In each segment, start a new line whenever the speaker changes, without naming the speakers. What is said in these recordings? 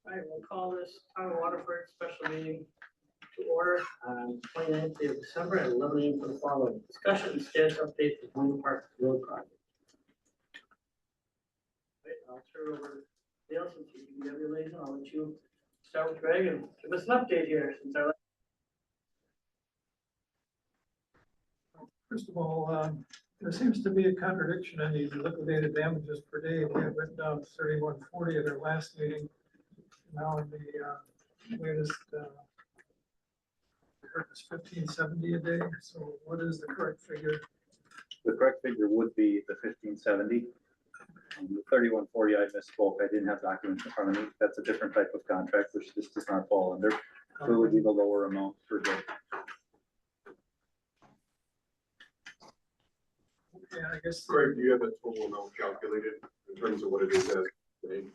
All right, we'll call this Town Waterford special meeting to order on 29th day of December at 11 a.m. for the following discussion and status update for Buena Park Road project. Right, I'll turn it over to Dale since you have your liaison. I'll let you start with Greg and give us an update here since our.
First of all, there seems to be a contradiction in these liquidated damages per day. We had written down 3140 at our last meeting. Now in the latest, I heard it's 1570 a day. So what is the correct figure?
The correct figure would be the 1570. The 3140, I misspoke. I didn't have documents in front of me. That's a different type of contract, which this does not fall under. So it would be the lower amount per day.
Yeah, I guess.
Craig, do you have the total amount calculated in terms of what it is as today?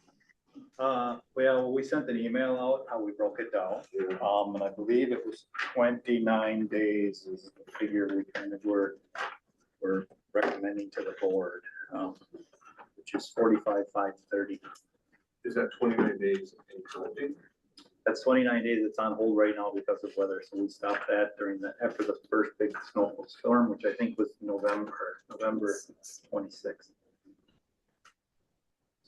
Well, we sent an email out how we broke it down.
Yeah.
And I believe it was 29 days is the figure we kind of were recommending to the board, which is 45,530.
Is that 29 days in counting?
That's 29 days. It's on hold right now because of weather. So we stopped that after the first big snowstorm, which I think was November 26th.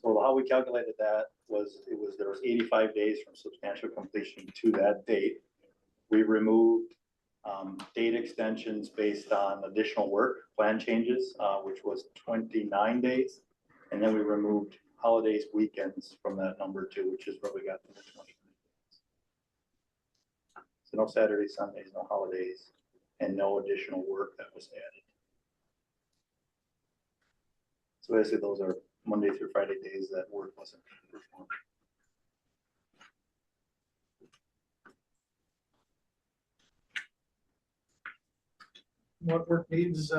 So how we calculated that was there was 85 days from substantial completion to that date. We removed date extensions based on additional work, plan changes, which was 29 days. And then we removed holidays, weekends from that number too, which is where we got to the 20. So no Saturdays, Sundays, no holidays, and no additional work that was added. So basically those are Monday through Friday days that work wasn't performed.
What work needs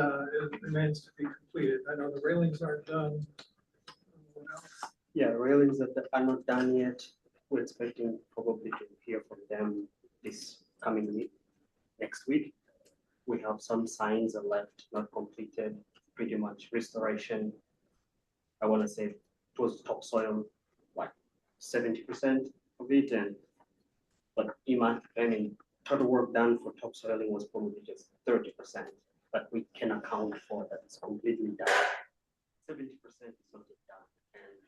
remains to be completed. I know the railings aren't done. What else?
Yeah, railings are not done yet. We're expecting probably to hear from them this coming week, next week. We have some signs are left, not completed, pretty much restoration. I want to say it was topsoil, like 70% of it, but total work done for topsoiling was probably just 30%, but we can account for that it's completely done. 70% is not done, and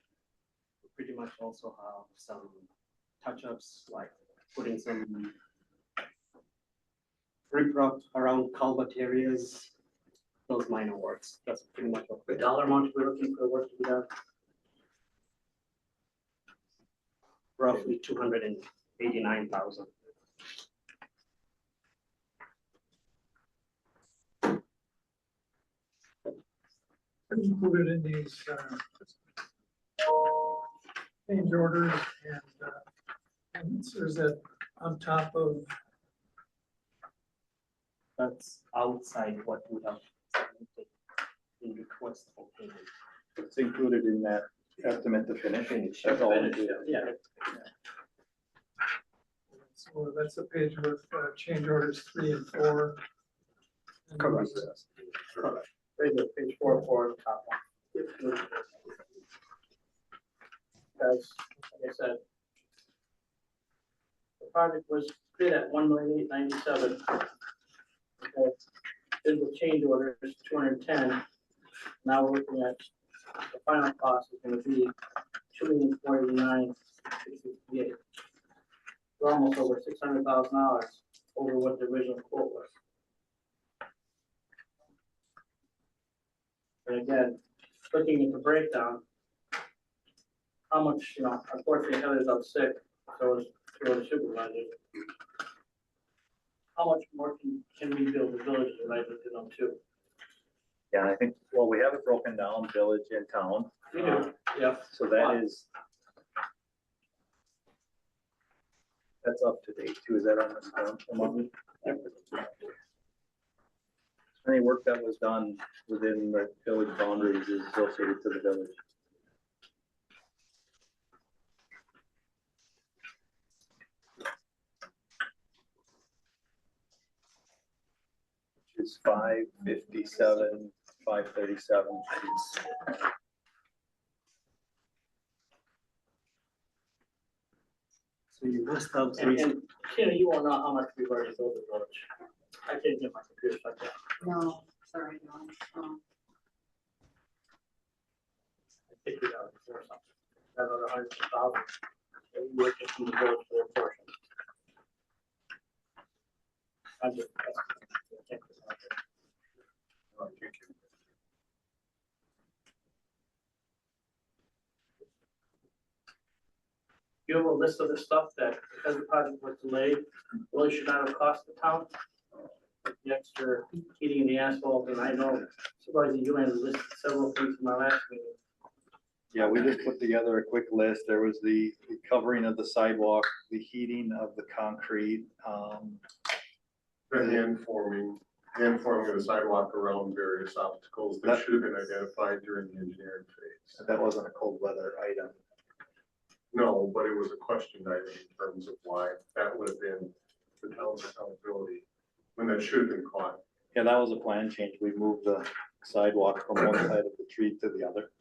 we pretty much also have some touch-ups like putting some riprap around culvert areas, those minor works. That's pretty much what
The dollar amount we're looking for the work to be done.
roughly 289,000.
Included in these change orders and so is that on top of.
That's outside what we have submitted in request for payment.
It's included in that estimate to finish. That's all it is.
Yeah.
So that's a page with change orders 3 and 4. And
Correct.
Correct. Right there, page 404, top one. Guys, like I said, the project was bid at $1,897,000. Okay, did the change order is 210. Now we're looking at the final cost is going to be $2,049,668. We're almost over $600,000 over what the original quote was. And again, looking at the breakdown, how much, unfortunately Heather's out sick, so is the supervisor. How much more can we build the village that I'd like to know too?
Yeah, I think, well, we have it broken down, village and town.
We do, yeah.
So that is. That's up to date too. Is that on this one? Any work that was done within the village boundaries is associated to the village. Which is 557, 537.
So you must have
And,
three.
and Tina, you won't know how much we've already built the village. I can't get my computer like that.
No, sorry, no.
I think we got it before something. Another 100,000. And we worked it from the village for their portion. I just. I think it's out there.
Oh, thank you.
You have a list of the stuff that, because the project was delayed, really should not have cost the town. Like the extra heating and the asphalt, and I know Supervisor Yuan listed several things from our last meeting.
Yeah, we just put together a quick list. There was the covering of the sidewalk, the heating of the concrete.
The hand forming of the sidewalk around various obstacles that should have been identified during the engineering phase.
That wasn't a cold weather item.
No, but it was a question item in terms of why that would have been the town's accountability when that should have been caught.
Yeah, that was a plan change. We moved the sidewalk from one side of the tree to the other.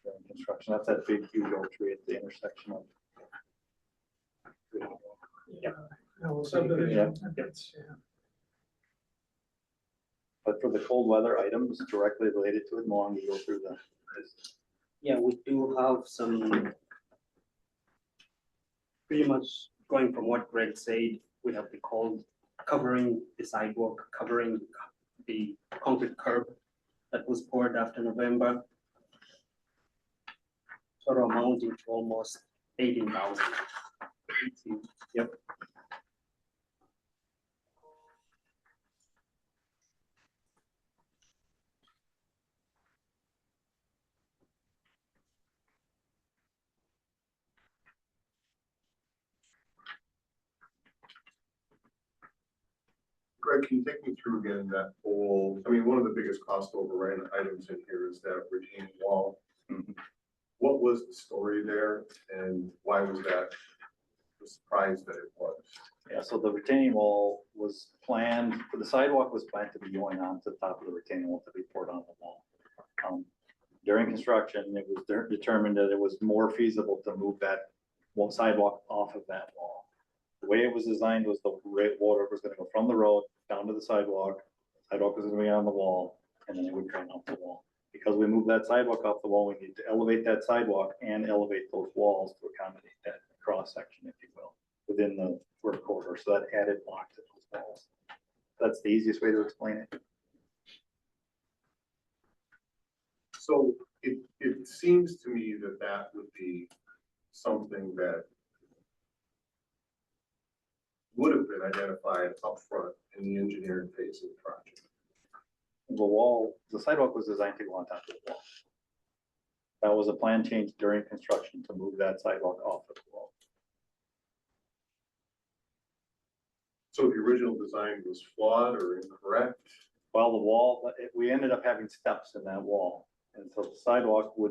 During construction, that's that big huge oak tree at the intersection of.
Subdivision.
Yeah.
Yeah.
But for the cold weather items directly related to it, Moang, you go through the.
Yeah, we do have some. Pretty much going from what Greg said, we have the cold covering the sidewalk, covering the concrete curb that was poured after November. Sort of amounting to almost 18,000. Yep.
Greg, can you take me through again that whole, I mean, one of the biggest cost overrun items in here is that retaining wall.
Mhm.
What was the story there and why was that the surprise that it was?
Yeah, so the retaining wall was planned, for the sidewalk was planned to be going on to the top of the retaining wall to be poured on the wall. During construction, it was determined that it was more feasible to move that one sidewalk off of that wall. The way it was designed was the water was gonna go from the road down to the sidewalk was gonna be on the wall, and then it would drain off the wall. Because we moved that sidewalk off the wall, we need to elevate that sidewalk and elevate those walls to accommodate that cross section, if you will, within the work corridor, so that added block to those walls. That's the easiest way to explain it.
So it seems to me that that would be something that would have been identified upfront in the engineering phase of the project.
The sidewalk was designed to go on top of the wall. That was a plan change during construction to move that sidewalk off of the wall.
So the original design was flawed or incorrect?
Well, the wall, we ended up having steps in that wall. And so the sidewalk we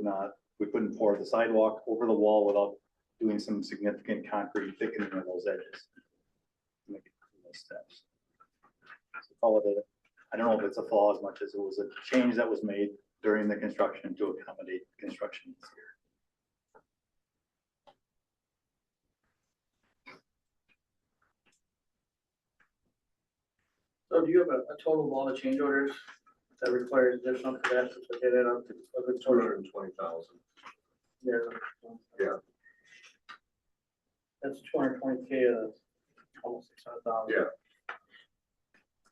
couldn't pour the sidewalk over the wall without doing some significant concrete thickening of those edges. To make it through those steps. So call it I don't know if it's a flaw as much as it was a change that was made during the construction to accommodate construction needs here.
So do you have a total of all the change orders that requires additional capacity to get it up to a good portion?
220,000.
Yeah.
Yeah.
That's 220K of almost 600,000.
Yeah.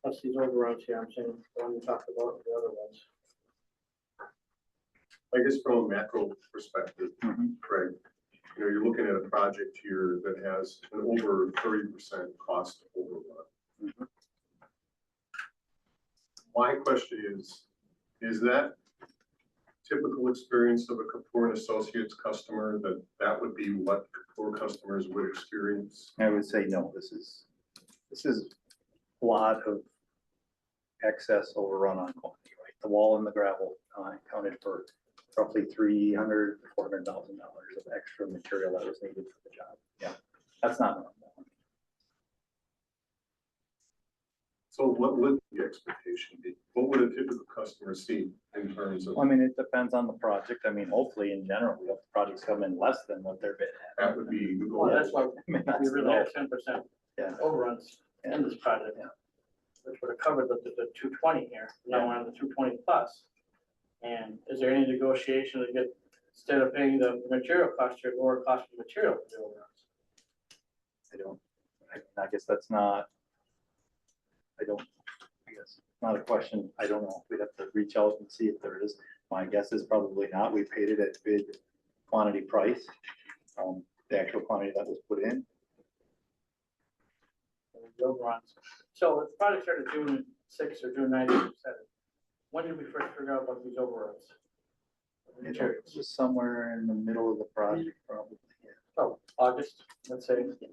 Plus these overruns here, I'm saying, the one you talked about, the other ones.
I guess from a macro perspective, Craig, you know, you're looking at a project here that has an over 30% cost overrun. My question is that typical experience of a Kapoor and Associates customer, that would be what Kapoor customers would experience?
I would say no, this is a lot of excess overrun on quantity, right? The wall and the gravel accounted for roughly $300,000 to $400,000 of extra material that was needed for the job. Yeah, that's not normal.
So what would the expectation be? What would a typical customer see in terms of,
I mean, it depends on the project. I mean, hopefully in general, we have projects come in less than what they're bid at.
that would be the
Well,
goal?
that's why
I mean,
we
that's
really
the
had 10%
Yeah.
overruns in this project.
Yeah.
Which would have covered the 220 here, now we're on the 220 plus. And is there any negotiation to get, instead of paying the material cost, your lower cost of material for the overruns?
I don't, I guess that's not, I guess, not a question. I don't know. We'd have to reach out and see if there is. My guess is probably not. We paid it at bid quantity price, the actual quantity that was put in.
The overruns. So the project started June 6th or June 9th, or 7th. When did we first figure out about these overruns?
It was somewhere in the middle of the project, probably. Yeah.
Oh, August, let's say. It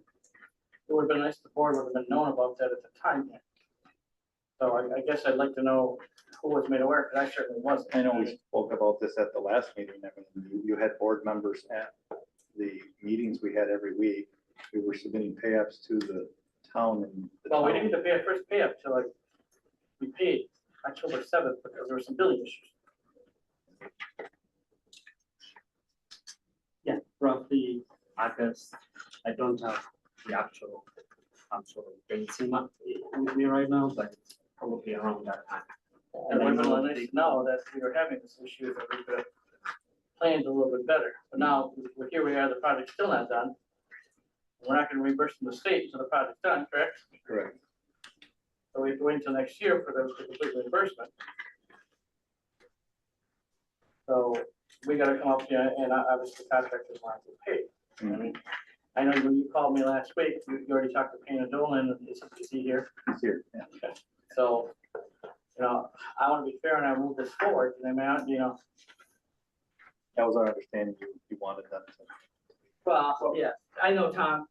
would have been nice if the board would have been known about that at the time. So I guess I'd like to know who was made aware, because I certainly wasn't.
I know we spoke about this at the last meeting. I mean, you had board members at the meetings we had every week. We were submitting pay-ups to the town and. the
Well, we
town-
didn't get to pay our first pay up till like, we paid October 7th because there were some billing issues.
Yeah, roughly August. I don't have the actual dates with me right now, but it's probably around that time.
And it would have
I know
been nice to know that we were having this issue, that we could have planned a little bit better. But now, here we are, the project's still not done. We're not gonna reimburse from the state until the project's done, correct?
Correct.
So we have to wait until next year for the complete reimbursement. So we gotta come up here, and obviously the contractors want to get paid. I mean, I know when you called me last week, you already talked to Payne and Dolan, is he here?
It's here, yeah.
So, you know, I wanna be fair and I move this forward, and I mean, you know,
That was our understanding. You wanted them to.
well, yeah, I know Tom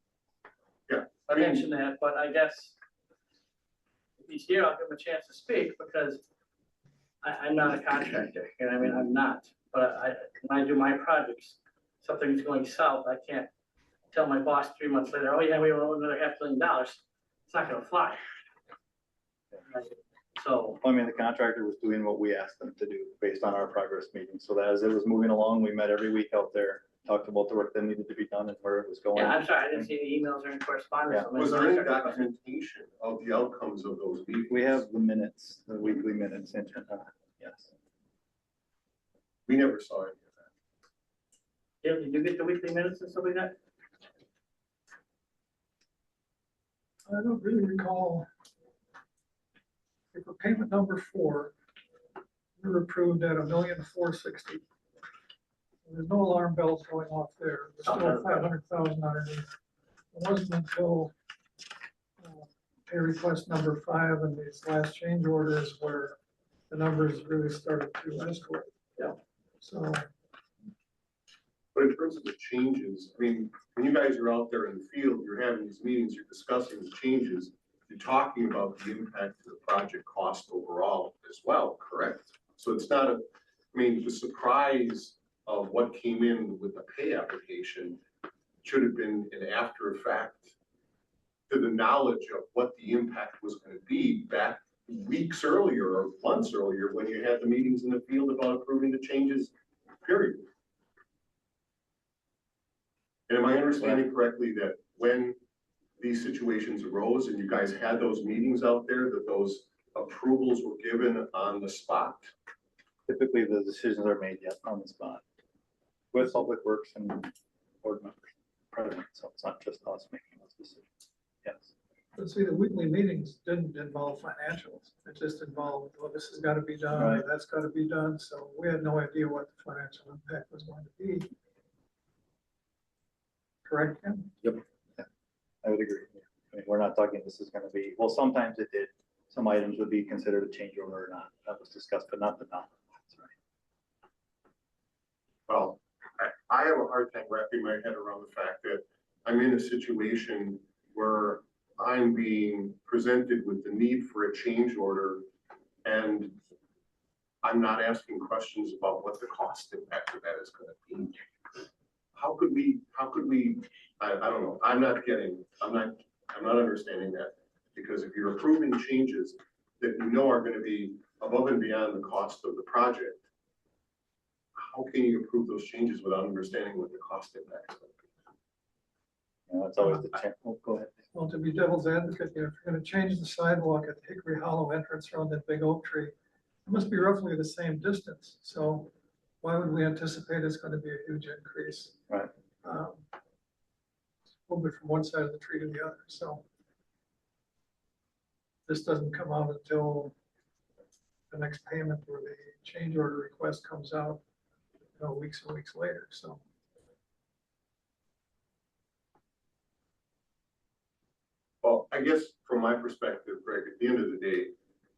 I mean,
mentioned that, but I guess if he's here, I'll give him a chance to speak, because I'm not a contractor, and I mean, I'm not, but when I do my projects, something's going south, I can't tell my boss 3 months later, oh yeah, we owe another $500 million. It's not gonna fly. So,
I mean, the contractor was doing what we asked them to do based on our progress meeting. So that as it was moving along, we met every week out there, talked about the work that needed to be done and where it was going.
yeah, I'm sorry, I didn't see any emails or any correspondence.
Yeah.
was there any documentation of the outcomes of those meetings?
We have the minutes, the weekly minutes, and, yes.
We never saw any of that.
Did you get the weekly minutes and stuff like that?
I don't really recall. For payment number 4, we were approved at $1,460,000. There's no alarm bells going off there. There's still 500,000 underneath. It wasn't until pay request number 5 and these last change orders where the numbers really started to escalate.
Yeah.
So
But in terms of the changes, I mean, when you guys are out there in the field, you're having these meetings, you're discussing the changes, you're talking about the impact of the project cost overall as well, correct? So it's not I mean, the surprise of what came in with the pay application should have been an after effect to the knowledge of what the impact was going to be back weeks earlier or months earlier when you had the meetings in the field about approving the changes, period. And am I understanding correctly that when these situations arose and you guys had those meetings out there, that those approvals were given on the spot?
Typically, the decisions are made, yes, on the spot with Public Works and board members present. So it's not just us making those decisions. Yes.
but see, the weekly meetings didn't involve financials. It just involved, well, this has got to be done, or
Right.
that's got to be done. So we had no idea what the financial impact was going to be. Correct, Ken?
I would agree. I mean, we're not talking this is going to be, well, sometimes it did. Some items would be considered a change order or not. That was discussed, but not the dollar. That's right.
Well, I have a hard time wrapping my head around the fact that I'm in a situation where I'm being presented with the need for a change order and I'm not asking questions about what the cost impact of that is going to be. How could we, I don't know, I'm not understanding that. Because if you're approving changes that you know are gonna be above and beyond the cost of the project, how can you approve those changes without understanding what the cost impact is?
That's always the check. Oh, go ahead.
Well, to be devil's advocate, if you're gonna change the sidewalk at the Hickory Hollow entrance around that big oak tree, it must be roughly the same distance, so why would we anticipate it's gonna be a huge increase?
Right.
Moving from one side of the tree to the other, so. This doesn't come out until the next payment or the change order request comes out, weeks and weeks later, so.
Well, I guess from my perspective, Greg, at the end of the day,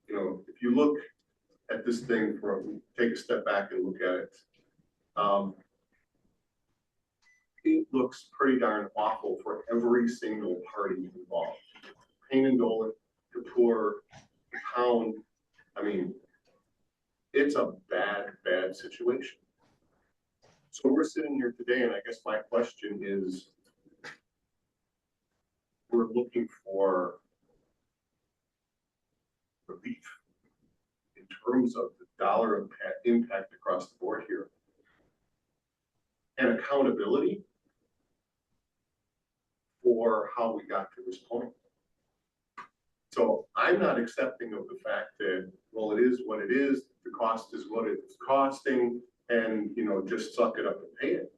if you look at this thing take a step back and look at it, it looks pretty darn awful for every single party involved. Pain and Dolan, the poor, the town. I mean, it's a bad, bad situation. So we're sitting here today, and I guess my question is, we're looking for relief in terms of the dollar impact across the board here. And accountability for how we got to this point. So I'm not accepting of the fact that, well, it is what it is, the cost is what it's costing, and, just suck it up and pay it.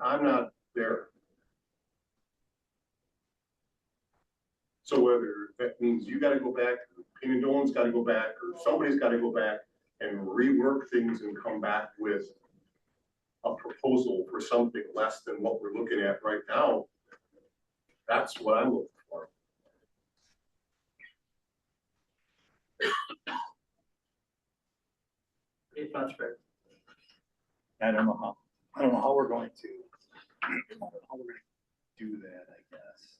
I'm not there. So whether that means you gotta go back, Pain and Dolan's gotta go back, or somebody's gotta go back and rework things and come back with a proposal for something less than what we're looking at right now, that's what I'm looking for.
Any thoughts, Greg?
I don't know how we're going to, do that, I guess.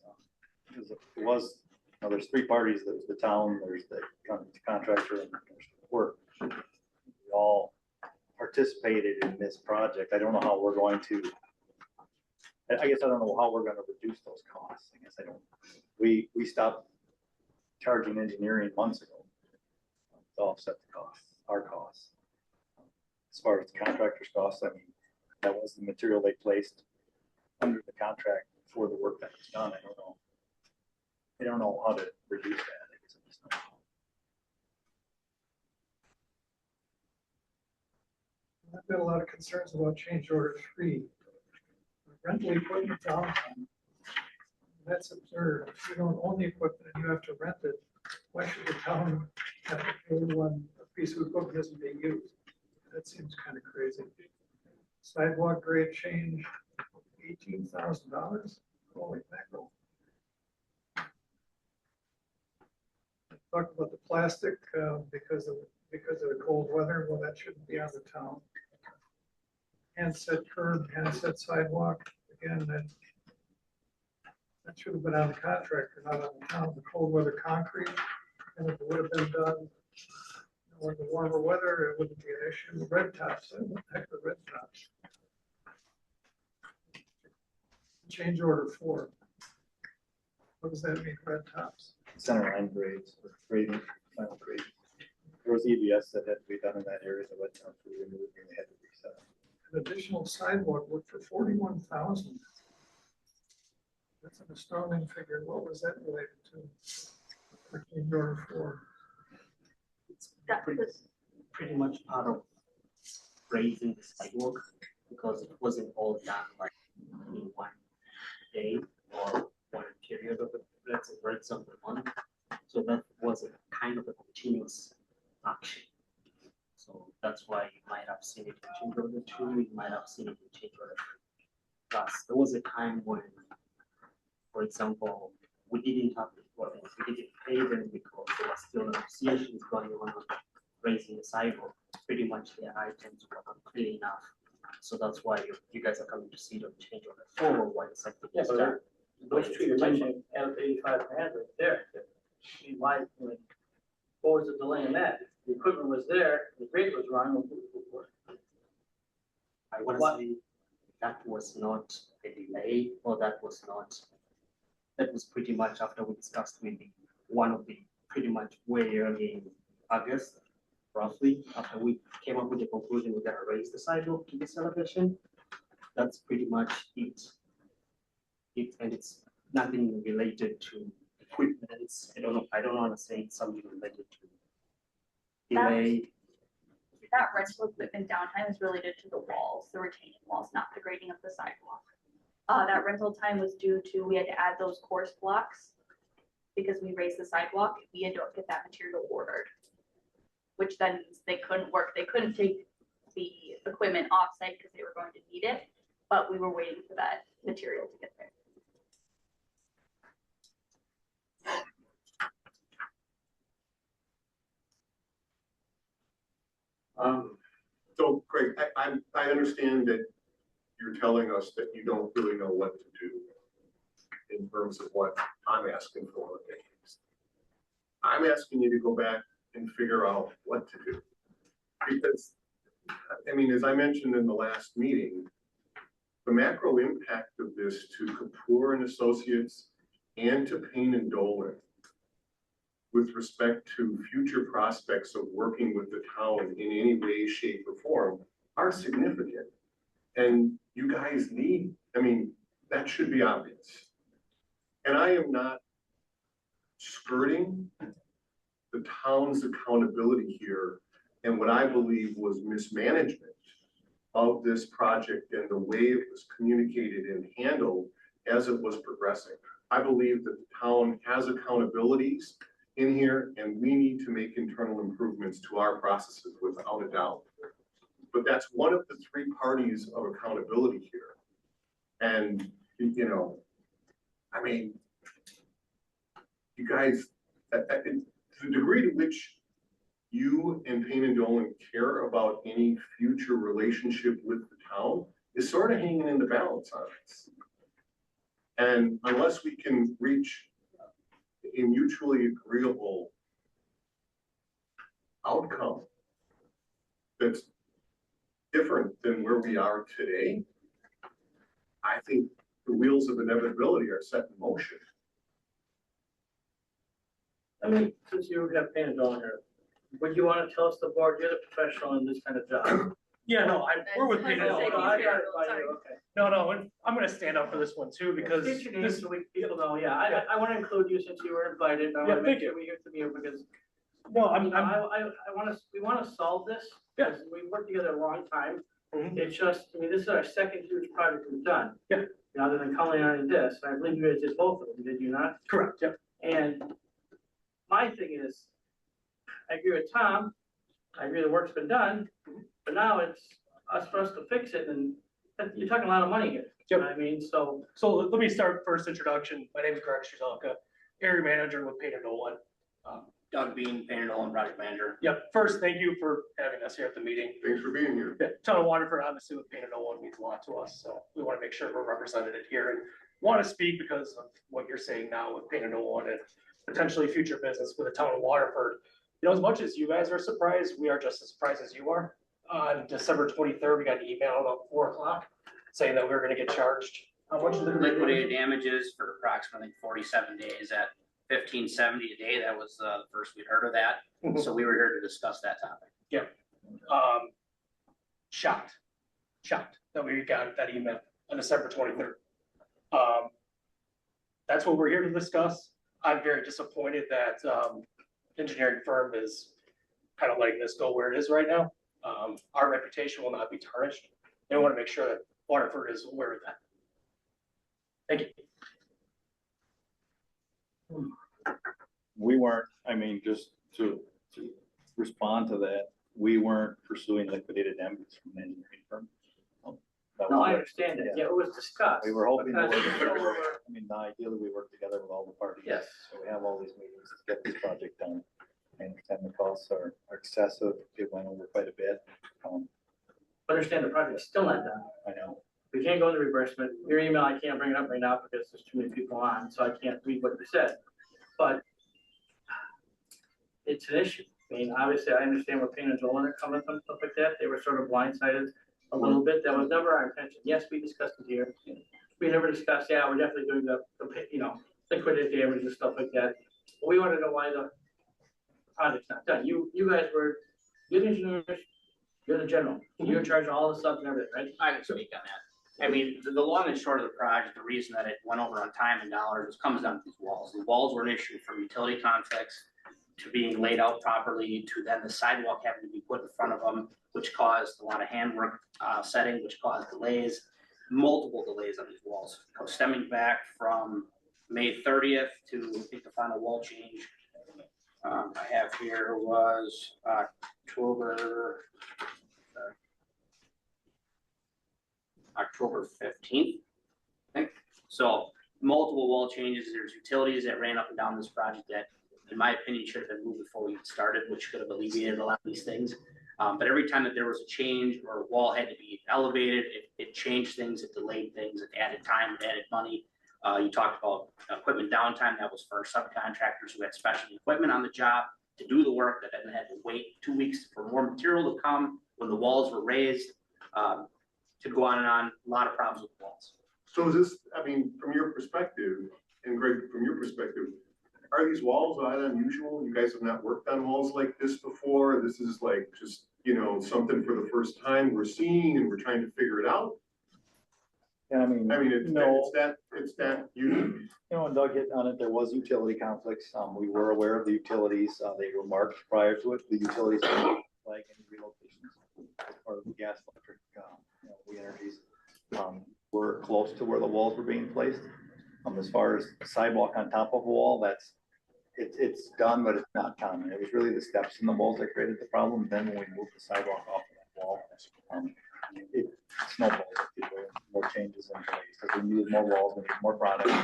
Because it was, there's three parties. There's the town, there's the contractor, and there's the work. We all participated in this project. I don't know how we're going to, I guess I don't know how we're going to reduce those costs. I guess I don't, we stopped charging engineering months ago to offset the costs, our costs. As far as the contractor's costs, I mean, that was the material they placed under the contract for the work that was done. I don't know how to reduce that. I guess I just don't know.
I've got a lot of concerns about change order 3. Rental equipment downtime. That's absurd. If you don't own the equipment and you have to rent it, why should the town have to pay when a piece of equipment isn't being used? That seems kind of crazy. Sidewalk grade change, $18,000. Holy mackerel. Talk about the plastic because of the cold weather. Well, that shouldn't be on the town. Handset curb, handset sidewalk. Again, that should have been on the contractor, not on the town. The cold weather concrete, and if it would have been done in the warmer weather, it wouldn't be an issue. The red tops, what the heck are red tops? Change order 4. What does that mean, red tops?
Center line grades, or grading, final grade. There was EBS that had to be done in that area. The wet tops were removed and they had to reset.
An additional sidewalk work for 41,000. That's an astounding figure. What was that related to? Change order 4.
That was pretty much part of raising the sidewalk because it wasn't all done like in one day or one period of the, for example, month. So that was a kind of a continuous action. So that's why you might have seen it in change order 2, you might have seen it in change order 3. Plus, there was a time when, for example, we didn't have we didn't pay them because there was still negotiations going on raising the sidewalk. Pretty much the items were not clear enough. So that's why you guys are coming to see the change order 4, why the sidewalk is done.
Those two you mentioned, out of 85 grand right there. Why, what was the delay in that? The equipment was there, the grade was wrong.
I want to say that was not a delay or that was not That was pretty much after we discussed with one of the, pretty much way early in August, roughly, after we came up with the conclusion, we're gonna raise the sidewalk to this elevation. That's pretty much it. And it's nothing related to equipment. I don't want to say it's something related to delay.
That rental equipment downtime is related to the walls, the retaining walls, not the grading of the sidewalk. That rental time was due to, we had to add those course blocks because we raised the sidewalk. We had to get that material ordered, which then means they couldn't work. They couldn't take the equipment offsite because they were going to need it, but we were waiting for that material to get there.
So Craig, I understand that you're telling us that you don't really know what to do in terms of what I'm asking for. I'm asking you to go back and figure out what to do. Because, I mean, as I mentioned in the last meeting, the macro impact of this to Kapoor and Associates and to Payne and Dolan with respect to future prospects of working with the town in any way, shape, or form are significant. And you guys need, I mean, that should be obvious. And I am not skirting the town's accountability here and what I believe was mismanagement of this project and the way it was communicated and handled as it was progressing. I believe that the town has accountabilities in here, and we need to make internal improvements to our processes without a doubt. But that's one of the three parties of accountability here. And, you know, I mean, you guys, the degree to which you and Payne and Dolan care about any future relationship with the town is sort of hanging in the balance on this. And unless we can reach a mutually agreeable outcome that's different than where we are today, I think the wheels of inevitability are set in motion.
I mean, since you have Payne and Dolan here, would you want to tell us the board, you're the professional in this kind of job?
Yeah, no, we're with
That's
Payne and
what I
Dolan.
said.
I got it by
Sorry.
you, okay.
No, and I'm gonna stand up for this one too, because
State your name
this,
so people know, yeah, I want to include you since you were invited, I
Yeah,
want to make
thank
sure we hear from you because,
no,
you know, I want to, we want to solve this.
Yeah.
Because we've worked together a long time,
Mhm.
it's just, I mean, this is our second huge project we've done.
Yeah.
You know, other than Culinary and this, I believe you guys did both of them, did you not?
correct, yep.
And my thing is, I agree with Tom, I agree the work's been done, but now it's for us to fix it, and you're talking a lot of money here. You know what I mean, so,
So let me start first introduction. My name is Greg Strzelka, area manager with Payne and Dolan.
Doug Bean, Payne and Dolan project manager.
Yep, first, thank you for having us here at the meeting.
Thanks for being here.
Yeah, Town of Waterford, obviously with Payne and Dolan means a lot to us, so we want to make sure we're represented here and want to speak because of what you're saying now with Payne and Dolan and potentially future business with the town of Waterford. You know, as much as you guys are surprised, we are just as surprised as you are. On December 23rd, we got an email about 4 o'clock saying that we were going to get charged. How much is the
Liquidated damages for approximately 47 days at $15.70 a day. That was the first we'd heard of that.
Mhm.
So we were here to discuss that topic.
Shocked that we got that email on December 23rd. That's what we're here to discuss. I'm very disappointed that engineering firm is kind of letting this go where it is right now. Our reputation will not be tarnished. And I want to make sure that Waterford is aware of that. Thank you.
We weren't, I mean, just to respond to that, we weren't pursuing liquidated damages from an engineering firm. That
no,
was
I
it.
understand that,
Yeah.
yeah, it was discussed.
We were hoping to
because
work
we
together.
were-
I mean, ideally, we work together with all the parties.
Yes.
So we have all these meetings to get this project done. I understand the costs are excessive. It went over quite a bit.
Understand the project's still not done.
I know.
We can't go into reimbursement. Your email, I can't bring it up right now because there's too many people on, so I can't read what you said. But it's an issue. I mean, obviously, I understand what Payne and Dolan are coming from, stuff like that. They were sort of blindsided a little bit. That was never our intention. Yes, we discussed it here. We never discussed, yeah, we're definitely doing the you know, liquidated damage and stuff like that. We wanna know why the project's not done. You guys you're the engineers, you're the general, you're in charge of all the stuff and everything, right?
I can speak on that. I mean, the long and short of the project, the reason that it went over on time and dollars comes down to these walls. The walls were an issue from utility conflicts to being laid out properly, to then the sidewalk having to be put in front of them, which caused a lot of handwork setting, which caused delays, multiple delays on these walls, stemming back from May 30th to, I think the final wall change I have here was October 15th, I think. So multiple wall changes. There's utilities that ran up and down this project that, in my opinion, should have been moved before we even started, which could have alleviated a lot of these things. But every time that there was a change or a wall had to be elevated, it changed things, it delayed things, it added time, it added money. You talked about equipment downtime. That was for our subcontractors who had special equipment on the job to do the work that then had to wait 2 weeks for more material to come when the walls were raised. Could go on and on, a lot of problems with walls.
So is this, I mean, from your perspective, and Greg, from your perspective, are these walls not unusual? You guys have not worked on walls like this before? This is like just, you know, something for the first time we're seeing and we're trying to figure it out?
And I mean,
It's that unique.
you know, when Doug hit on it, there was utility conflicts. We were aware of the utilities. They were marked prior to it. The utilities like any relocations or the gas, electric, we energies were close to where the walls were being placed. As far as sidewalk on top of a wall, it's done, but it's not common. It was really the steps in the walls that created the problem. Then when we moved the sidewalk off of that wall, it snowballed. More changes and delays because we needed more walls, we needed more product, we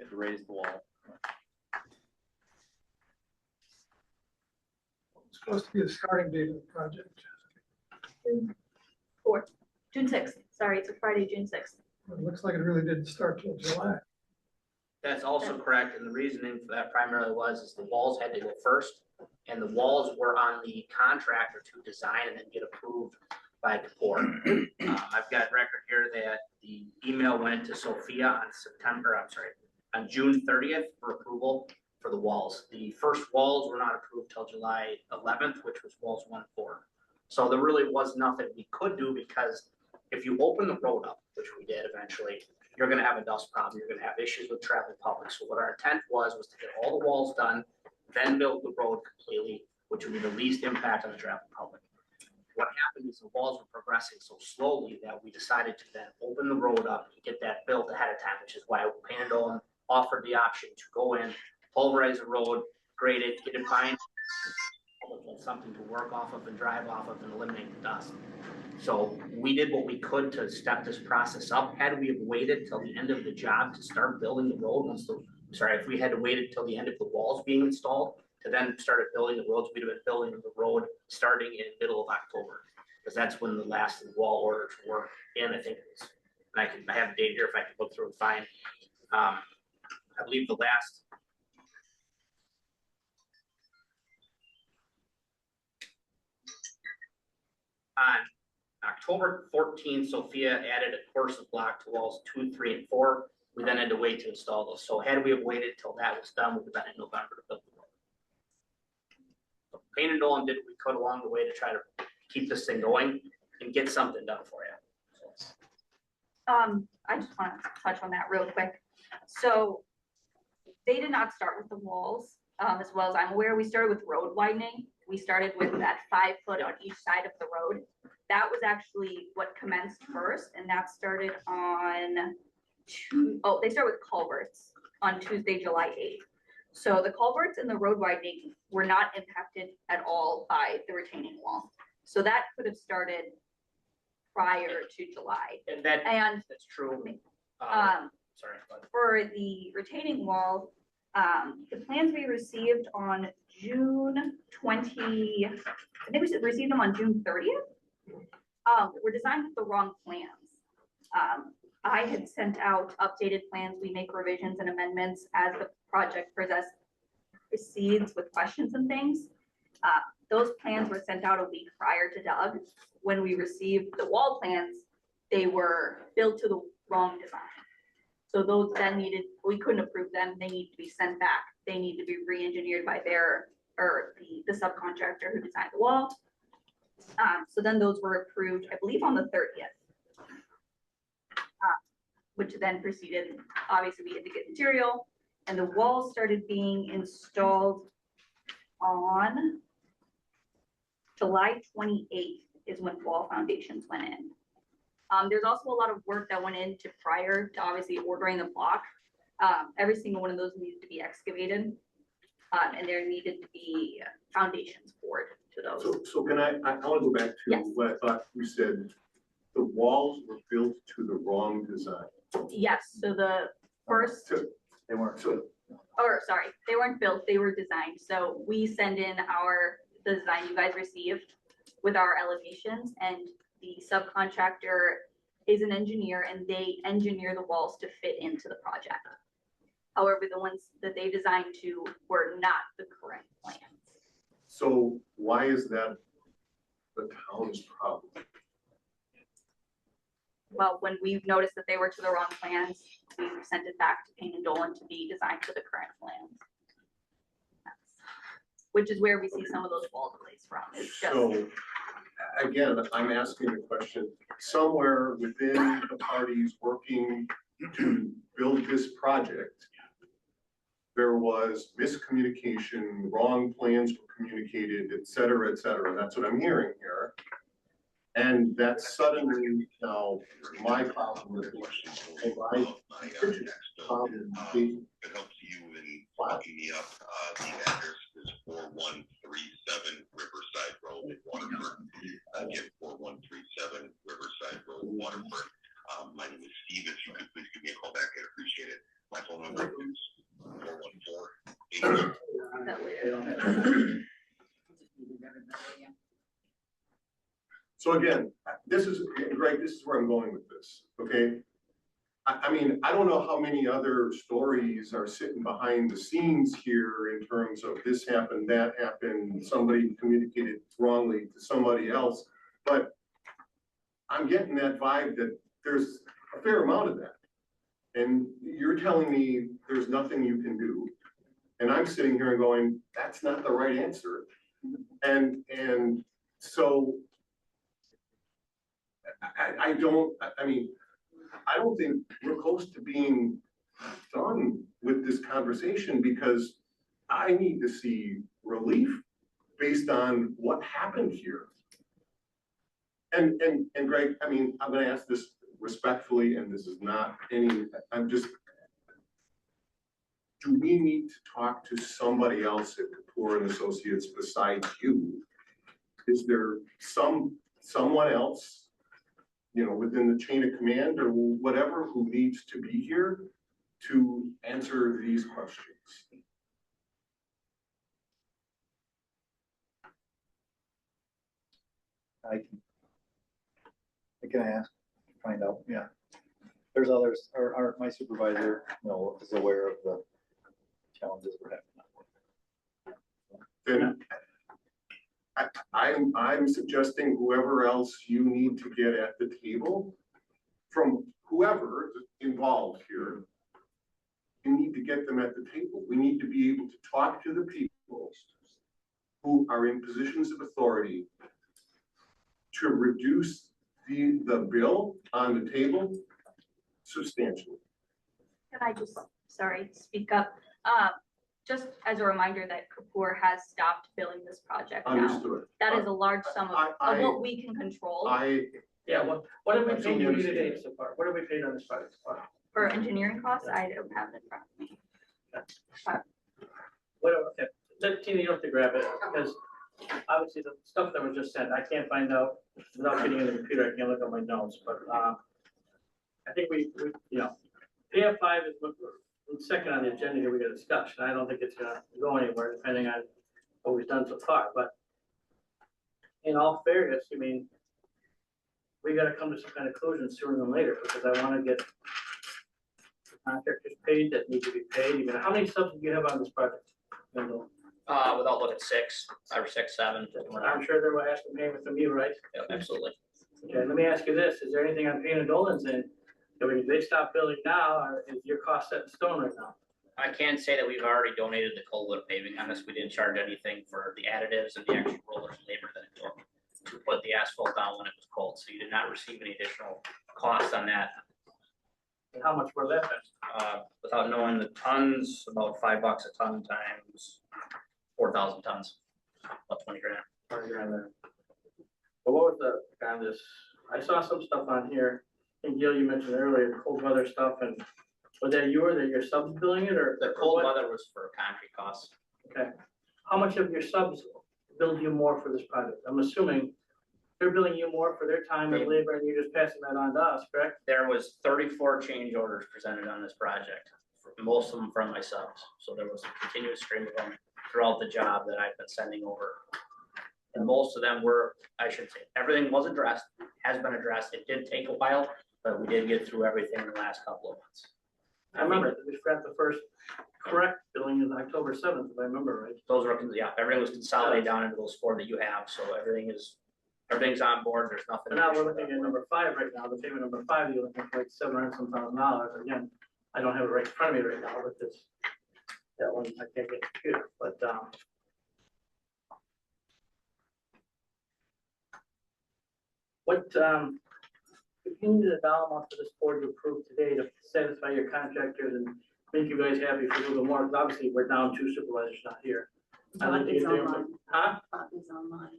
had to raise the wall.
It's supposed to be the starting date of the project.
June 6th. Sorry, it's a Friday, June 6th.
It looks like it really didn't start till July.
That's also correct, and the reasoning for that primarily is the walls had to go first, and the walls were on the contractor to design and then get approved by Kapoor. I've got record here that the email went to Sophia on June 30th for approval for the walls. The first walls were not approved till July 11th, which was walls 1 and 4. So there really was nothing we could do, because if you open the road up, which we did eventually, you're gonna have a dust problem, you're gonna have issues with traffic public. So what our intent was to get all the walls done, then build the road completely, which would be the least impact on the traffic public. What happened is the walls were progressing so slowly that we decided to then open the road up and get that built ahead of time, which is why Buena offered the option to go in, pulverize the road, grade it, get it fine, something to work off of and drive off of and eliminate the dust. So we did what we could to step this process up. Had we have waited till the end of the job to start building the road, if we had to wait until the end of the walls being installed to then start building the roads, we'd have been building the road starting in middle of October, because that's when the last wall orders were in. I think it's, and I have the date here if I can look through and find. I believe the last. On October 14th, Sophia added a course of block to walls 2, 3, and 4. We then had to wait to install those. So had we have waited till that was done, we would have been in November to build the road. So Payne and Dolan did what we could along the way to try to keep this thing going and get something done for you. So.
I just want to touch on that real quick. So they did not start with the walls, as well as I'm aware. We started with road widening. We started with that 5 foot on each side of the road. That was actually what commenced first, and that started on they started with culverts on Tuesday, July 8th. So the culverts and the road widening were not impacted at all by the retaining wall. So that could have started prior to July.
And that's true. Sorry.
For the retaining wall, the plans we received on June 20, I think we received them on June 30th. Were designed with the wrong plans. I had sent out updated plans. We make revisions and amendments as the project proceeds with questions and things. Those plans were sent out a week prior to Doug. When we received the wall plans, they were built to the wrong design. So those then we couldn't approve them, they need to be sent back, they need to be re-engineered by the subcontractor who designed the wall. So then those were approved, I believe, on the 30th. Which then proceeded, obviously we had to get material, and the walls started being installed on July 28th is when wall foundations went in. There's also a lot of work that went into prior to obviously ordering the block. Every single one of those needed to be excavated, and there needed to be foundations poured to those.
So can I want to go back to
Yes.
what I thought you said, the walls were built to the wrong design.
Yes, so the first,
They weren't.
or sorry, they weren't built, they were designed. So we send in the design you guys received with our elevations, and the subcontractor is an engineer and they engineer the walls to fit into the project. However, the ones that they designed to were not the correct plans.
So why is that the town's problem?
Well, when we've noticed that they were to the wrong plans, we sent it back to Payne and Dolan to be designed to the current plans. Which is where we see some of those wall delays from. It's just,
So, again, I'm asking the question, somewhere within the parties working to build this project, there was miscommunication, wrong plans were communicated, et cetera, et cetera. That's what I'm hearing here. And that's suddenly now my problem with it.
It helps you in looking me up. The address is 4137 Riverside Road in Waterford. Again, 4137 Riverside Road, Waterford. My name is Steve. If you could please give me a call back, I'd appreciate it. My phone number is 414-8.
So again, this is, Greg, this is where I'm going with this, okay? I mean, I don't know how many other stories are sitting behind the scenes here in terms of this happened, that happened, somebody communicated wrongly to somebody else, but I'm getting that vibe that there's a fair amount of that. And you're telling me there's nothing you can do. And I'm sitting here and going, that's not the right answer. And so I don't think we're close to being done with this conversation, because I need to see relief based on what happened here. And Greg, I mean, I'm gonna ask this respectfully, and this is not any, do we need to talk to somebody else at Kapoor and Associates besides you? Is there someone else, you know, within the chain of command or whatever, who needs to be here to answer these questions?
I can ask, find out, yeah. There's others, or my supervisor, you know, is aware of the challenges we're having.
Then I'm suggesting whoever else you need to get at the table, from whoever is involved here, you need to get them at the table. We need to be able to talk to the people who are in positions of authority to reduce the bill on the table substantially.
can I just, sorry, speak up? Just as a reminder that Kapoor has stopped billing this project now.
Understood.
That is a large sum of what we can control
Yeah, what have we paid
Absolutely
you
understand.
today so far? What have we paid on this project so far?
for engineering costs. I don't have it in front of me.
Whatever, okay, Tina, you don't have to grab it, because obviously the stuff that was just sent, I can't find out, without getting in the computer, I can't look at my notes, but, I think we, you know, PF5 is second on the agenda here, we got a discussion, I don't think it's gonna go anywhere, depending on what we've done so far, but in all fairness, I mean, we gotta come to some kind of conclusion sooner than later, because I wanna get contractors paid that need to be paid. I mean, how many subs do you have on this project? Wendell?
Without looking 5 or 6, 7.
I'm sure they were asking payment from you, right?
Yeah, absolutely.
Okay, let me ask you this, is there anything on Payne and Dolan's end I mean, if they stop building now, is your cost set in stone right now?
I can say that we've already donated the cold paving on this. We didn't charge anything for the additives and the extra rollers and labor that it took to put the asphalt down when it was cold. So you did not receive any additional costs on that.
And how much were that?
Without knowing the tons, about $5 a ton times 4,000 tons, about 20 grand.
But what was the kind of this, I saw some stuff on here, I think Gil, you mentioned earlier, cold weather stuff, and was that you or that your subs billing it, or?
The
or
cold
what?
weather was for concrete costs.
Okay, how much of your subs billed you more for this project? I'm assuming they're billing you more for their time and labor, and you're just passing that on to us, correct?
There was 34 change orders presented on this project, most of them from my subs. So there was a continuous stream of them throughout the job that I've been sending over. And most of them were, I should say, everything was addressed, has been addressed. It did take a while, but we did get through everything in the last couple of months.
I remember, we got the first correct billing is October 7th, if I remember right.
Those were, yeah, everything was consolidated down into those 4 that you have. So everything's on board. There's nothing.
But now we're looking at number 5 right now, the payment number 5, you're looking for like $700,000. Again, I don't have it right in front of me right now, but this, that one, I can't get the computer, but, what, if you need a dollar amount for this board to approve today to satisfy your contractors and make you guys happy for a little bit more, because obviously we're down 2 supervisors not here. I'd like to get there. Huh?
Copies online,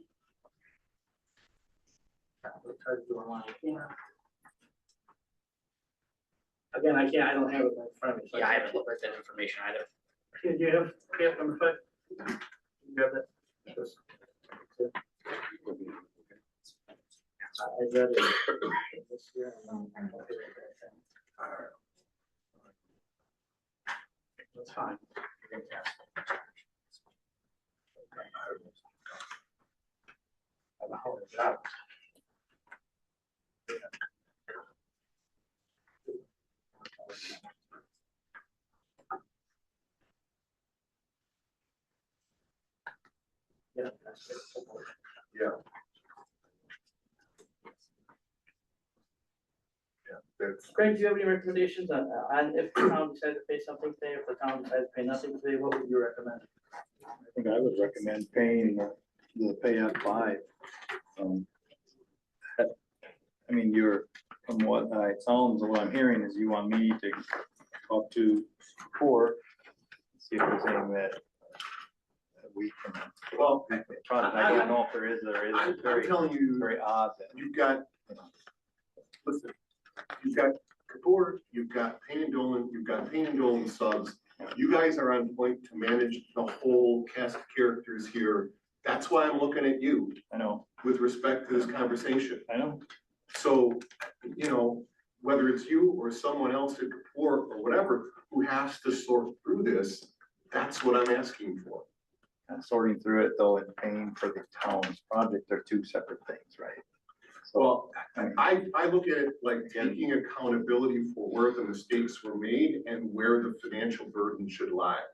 We'll try to do online.
yeah.
Again, I don't have it in front of me. so
Yeah, I haven't looked at that information either.
Do you have number 5? You have that? Yes. I read it. This year. That's fine. I don't know how it got. Yeah, that's it.
Yeah. That's,
Greg, do you have any recommendations on if the town decides to pay something today, if the town decides to pay nothing today, what would you recommend?
I think I would recommend paying the pay up 5. I mean, from what it sounds, what I'm hearing is you want me to talk to court, see if there's anything that we can.
well,
I don't know if there is.
I'm
It's very,
telling you,
very odd that.
you've got, listen, you've got Kapoor, you've got Payne and Dolan, you've got Payne and Dolan subs. You guys are on point to manage the whole cast of characters here. That's why I'm looking at you
I know,
with respect to this conversation.
I know.
So, whether it's you or someone else at Kapoor or whatever, who has to sort through this, that's what I'm asking for.
Not sorting through it though and paying for the town's project, they're 2 separate things, right? So,
Well, I look at it like taking accountability for where the mistakes were made and where the financial burden should lie.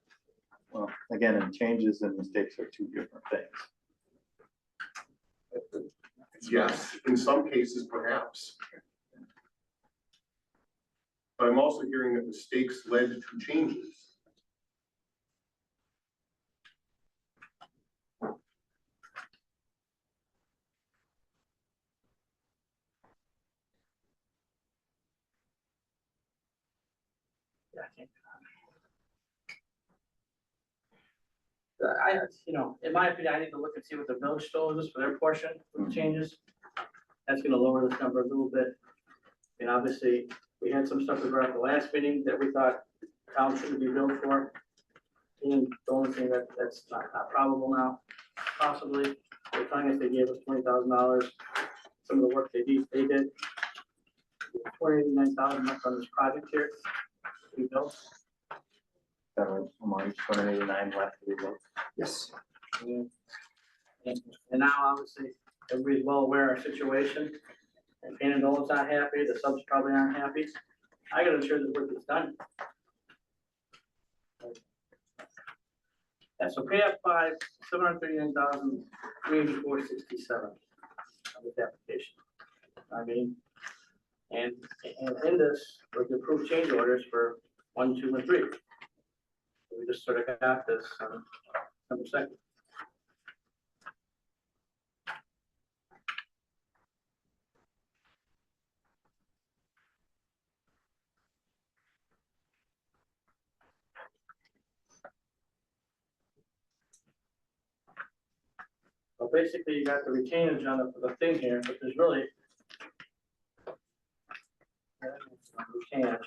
well, again, and changes and mistakes are 2 different things.
Yes, in some cases, perhaps. But I'm also hearing that mistakes led to changes.
Yeah, I can't. In my opinion, I need to look and see what the village still is for their portion of the changes. That's gonna lower this number a little bit. And obviously, we had some stuff we brought up the last meeting that we thought town shouldn't be billed for. And the only thing that's not probable now, possibly, they're telling us they gave us $20,000. Some of the work they did. $29,000 left on this project here. We built.
That was among 289 left to be built.
Yes.
And now, obviously, everybody's well aware of our situation. And Payne and Dolan's not happy, the subs probably aren't happy. I gotta ensure this work gets done. Yeah, so pay up 5, $739,384.67 on this application. I mean, And in this, was the approved change orders for 1, 2, and 3. So we just sort of got this on December 2nd. So basically, you got the retainage on the thing here, but there's really retainage.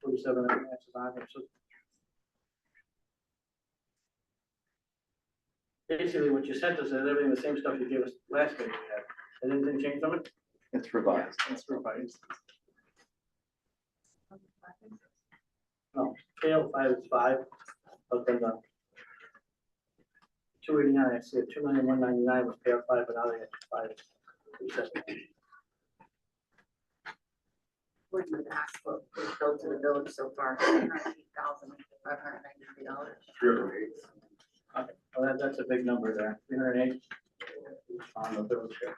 47 matches on here, so basically what you sent us is everything, the same stuff you gave us last meeting we had. And anything changed on it?
It's revised.
It's revised. No, KO 5 is 5, but then the 289, I see it, 2,199 was KO 5, but now they got 5.
Where's my passport, was billed to the village so far, $308,593.
308.
Okay, well, that's a big number there, 308 on the village here.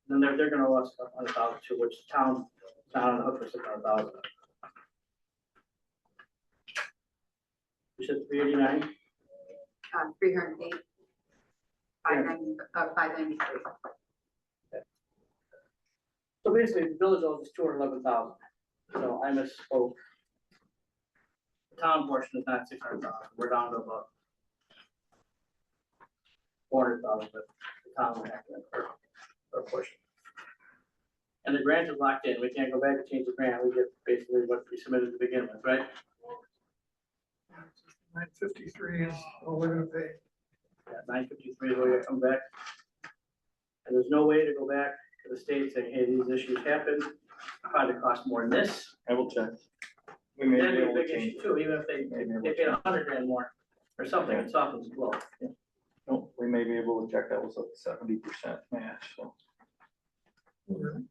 Then they're gonna owe us 100,000 too, which town on the hook for 600,000. You said 389?
308, 593.
So basically, the village owes us 211,000. So I misspoke. The town portion is not 600,000. We're down to about 400,000, but the town will have to incur a portion. And the grant is locked in. We can't go back and change the grant. We get basically what we submitted to begin with, right?
953 is all we're gonna pay.
Yeah, 953 is where you come back. And there's no way to go back to the state saying, hey, these issues happened, probably cost more than this.
I will check. We may
That'd
be
be a
able to
big
change.
issue too, even if they paid 100 grand more or something, it softens the blow.
No, we may be able to check. That was a 70% match, so
Really?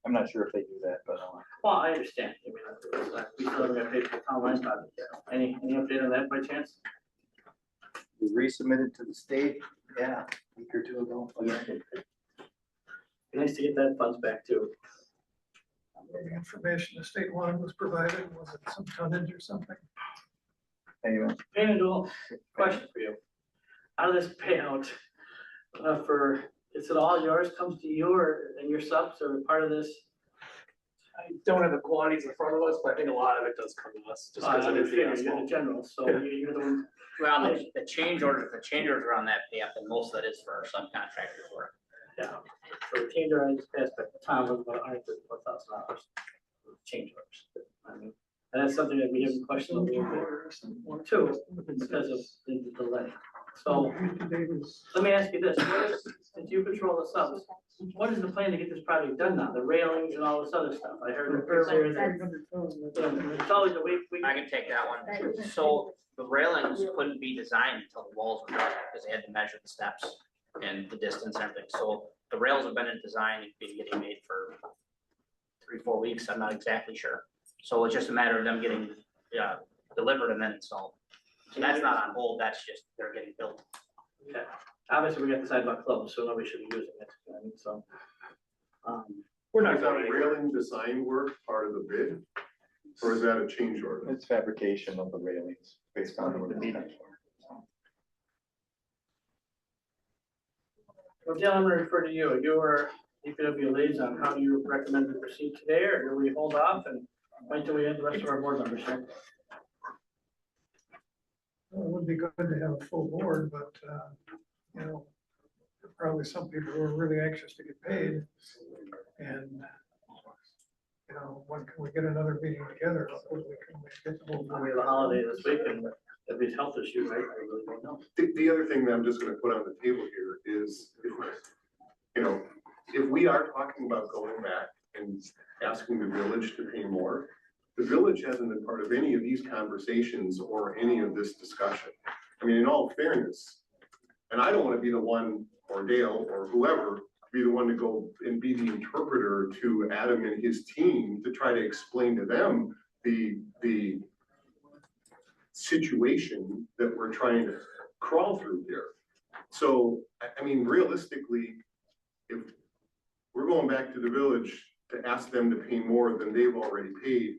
I'm not sure if they do that, but
Well, I understand, I mean, we still haven't got paid for the town line project yet. Any update on that by chance?
we resubmitted to the state, yeah, a week or two ago.
Nice to get that funds back too.
The information the state wanted was provided, was it some tonnage or something?
Anyway,
Panadol, question for you. Out of this payout, is it all yours, comes to you, and your subs, or part of this?
I don't have the quantities in front of us, but I think a lot of it does come to us, just because it is the
You're the
asphalt.
general, so you're the one.
Well, the change orders, the change orders are on that pay up, and most of that is for our subcontractors work.
Yeah, so the change order I just passed, but the town was about $134,000. Change orders. I mean, and that's something that we haven't questioned a little bit too, because of the delay. So let me ask you this, since you control the subs, what is the plan to get this project done now? The railings and all this other stuff? I heard earlier that it's always a week.
I can take that one. So the railings couldn't be designed until the walls were done, because they had to measure the steps and the distance and everything. So the rails have been in design and been getting made for 3-4 weeks. I'm not exactly sure. So it's just a matter of them getting delivered and then installed. So that's not on hold, that's just, they're getting built.
Okay. Obviously, we got the sidewalk closed, so nobody should be using it, I mean, so.
We're not
Is
going
that
anywhere.
railing design work part of the bid? Or is that a change order?
it's fabrication of the railings based on the need.
Well, Jill, I'm gonna refer to you. You were DPW liaison. How do you recommend we proceed today, or do we hold off and wait till we have the rest of our board members here?
Well, it would be good to have a full board, but, you know, there are probably some people who are really anxious to get paid. And, you know, when can we get another meeting together? So we can get the whole.
We have a holiday this week, and if it's health issue, I really don't know.
The other thing that I'm just gonna put on the table here is, if we are talking about going back and asking the village to pay more, the village hasn't been part of any of these conversations or any of this discussion. I mean, in all fairness, and I don't wanna be the one, or Dale, or whoever, be the one to go and be the interpreter to Adam and his team to try to explain to them the situation that we're trying to crawl through here. So, I mean, realistically, if we're going back to the village to ask them to pay more than they've already paid,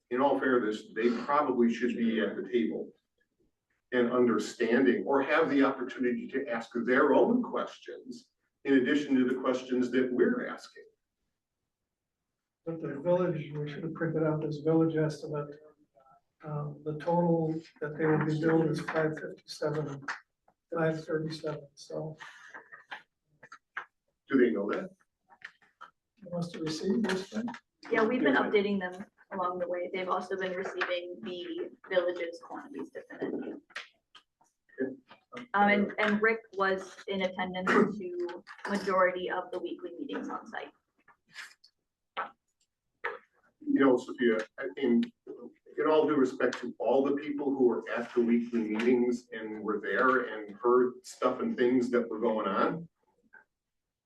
in all fairness, they probably should be at the table and understanding, or have the opportunity to ask their own questions in addition to the questions that we're asking.
But the village, we should have printed out this village estimate. The total that they will be billed is 557, 537, so
Do they know that?
you must have received this thing.
Yeah, we've been updating them along the way. They've also been receiving the village's quantities to finish. And Rick was in attendance to majority of the weekly meetings on site.
You know, Sophia, I think, in all due respect to all the people who were at the weekly meetings and were there and heard stuff and things that were going on,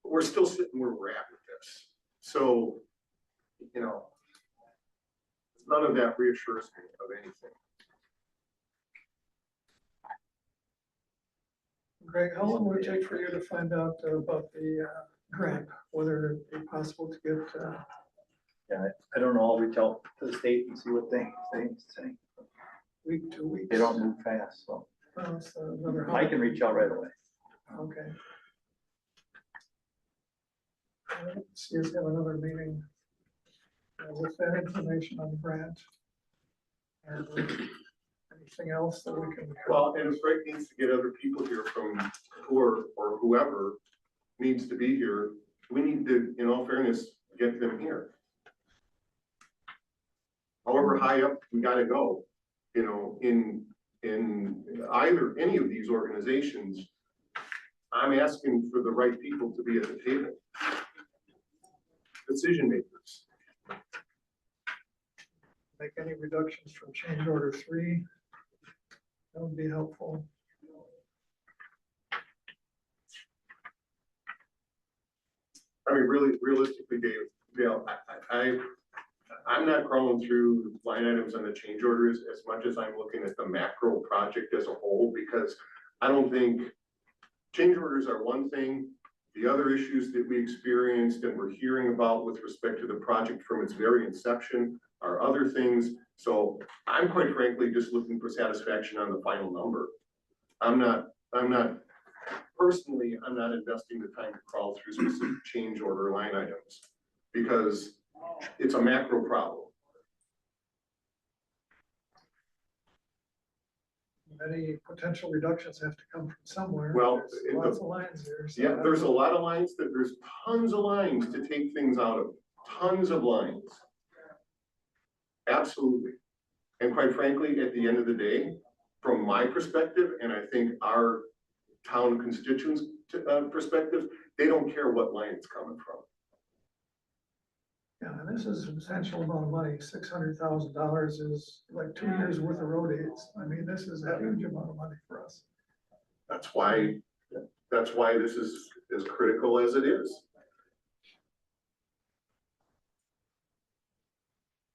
we're still sitting where we're at with this. So, you know, none of that reassures me of anything.
Greg, how long would it take for you to find out about the grant, whether it'd be possible to get,
Yeah, I don't know, I'll reach out to the state and see what they say.
week, 2 weeks?
They don't move fast, so
Well, it's another
I can reach out right away.
Okay. See us have another meeting with that information on the grant. And anything else that we can.
Well, and if Rick needs to get other people here from or whoever needs to be here, we need to, in all fairness, get them here. However high up we gotta go, you know, in either, any of these organizations, I'm asking for the right people to be at the table. Decision makers.
Make any reductions from change order 3. That would be helpful.
I mean, really, realistically, Dale, I'm not crawling through line items on the change orders as much as I'm looking at the macro project as a whole, because I don't think change orders are one thing. The other issues that we experienced and we're hearing about with respect to the project from its very inception are other things. So I'm quite frankly just looking for satisfaction on the final number. I'm not personally, I'm not investing the time to crawl through specific change order line items because it's a macro problem.
Any potential reductions have to come from somewhere.
Well,
There's lots of lines here. So
Yeah, there's a lot of lines there's tons of lines to take things out of, tons of lines. Absolutely. And quite frankly, at the end of the day, from my perspective, and I think our town constituents' perspective, they don't care what line it's coming from.
Yeah, and this is a substantial amount of money. $600,000 is like 2 years worth of road aids. I mean, this is a huge amount of money for us.
That's why this is as critical as it is.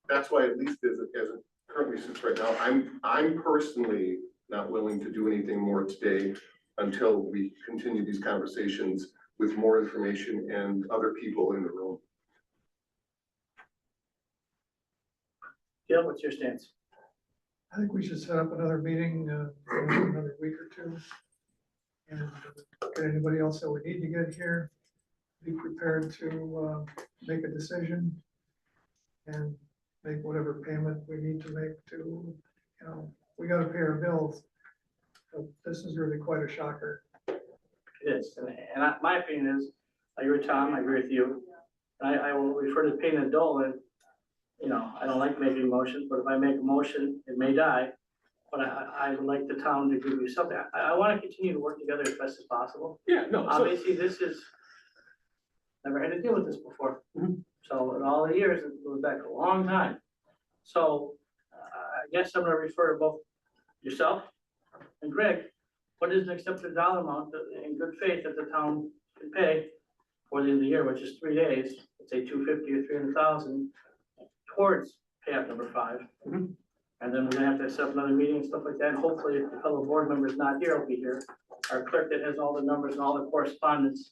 That's why, at least as it currently sits right now, I'm personally not willing to do anything more today until we continue these conversations with more information and other people in the room.
Gail, what's your stance?
I think we should set up another meeting in another week or two. And get anybody else that we need to get here, be prepared to make a decision and make whatever payment we need to make to, you know, we gotta pay our bills. So this is really quite a shocker.
It is, and my opinion is, I agree with Tom, I agree with you. I will refer to pain and dole, and, you know, I don't like making motions, but if I make a motion, it may die. But I would like the town to give you something. I want to continue to work together as best as possible.
Yeah, no, so,
Obviously, this is, never had to deal with this before. So in all the years, it goes back a long time. So I guess I'm gonna refer to both yourself and Greg. What is an accepted dollar amount that, in good faith, that the town can pay for the end of the year, which is 3 days, let's say 250 or 300,000 towards payout number 5. And then we're gonna have to set up another meeting and stuff like that. And hopefully, if the fellow board member's not here, I'll be here. our clerk that has all the numbers and all the correspondence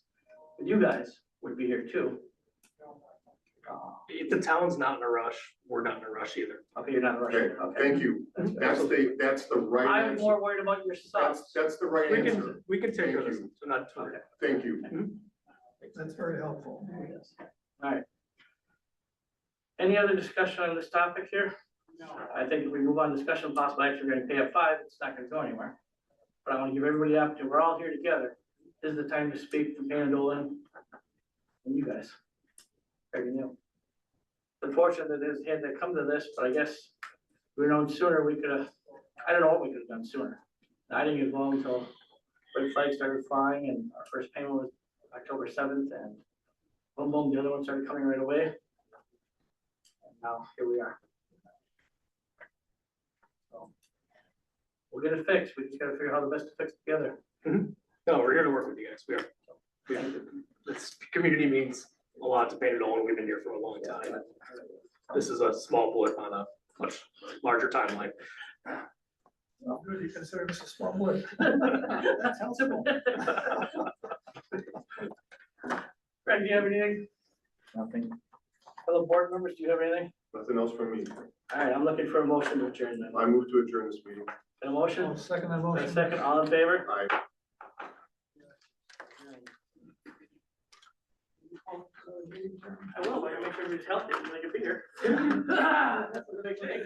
with you guys would be here too.
If the town's not in a rush, we're not in a rush either.
Okay, you're not rushing,
Okay,
okay.
thank you. That's the right
I'm
answer.
more worried about yourself.
That's the right
We
answer.
we can take
Thank
this,
you.
so not.
Okay.
Thank you.
That's very helpful.
Alright. Any other discussion on this topic here? I think if we move on to discussion of possible action, we're gonna pay up 5, it's not gonna go anywhere. But I wanna give everybody the opportunity, we're all here together. This is the time to speak from Hannah Dolan and you guys. Craig and you. Unfortunate that it had to come to this, but I guess if we'd known sooner, we could have, I don't know what we could have done sooner. I didn't get involved until red flags started flying and our first payment was October 7th and boom, boom, the other one started coming right away. And now here we are. So we'll get it fixed. We just gotta figure out how the best to fix it together.
No, we're here to work with you guys. We are. This community means a lot to Painted Owen. We've been here for a long time. This is a small blip on a much larger timeline.
Good, you consider this a small blip.
That sounds simple. Greg, do you have anything?
Nothing.
Fellow board members, do you have anything?
Nothing else from me.
All right, I'm looking for a motion to adjourn then.
I move to adjourn this meeting.
A motion?
I'll second that
A
motion.
second, all in favor?
Aye.
I will, I gotta make sure everybody's healthy, like a beer. That's a big thing.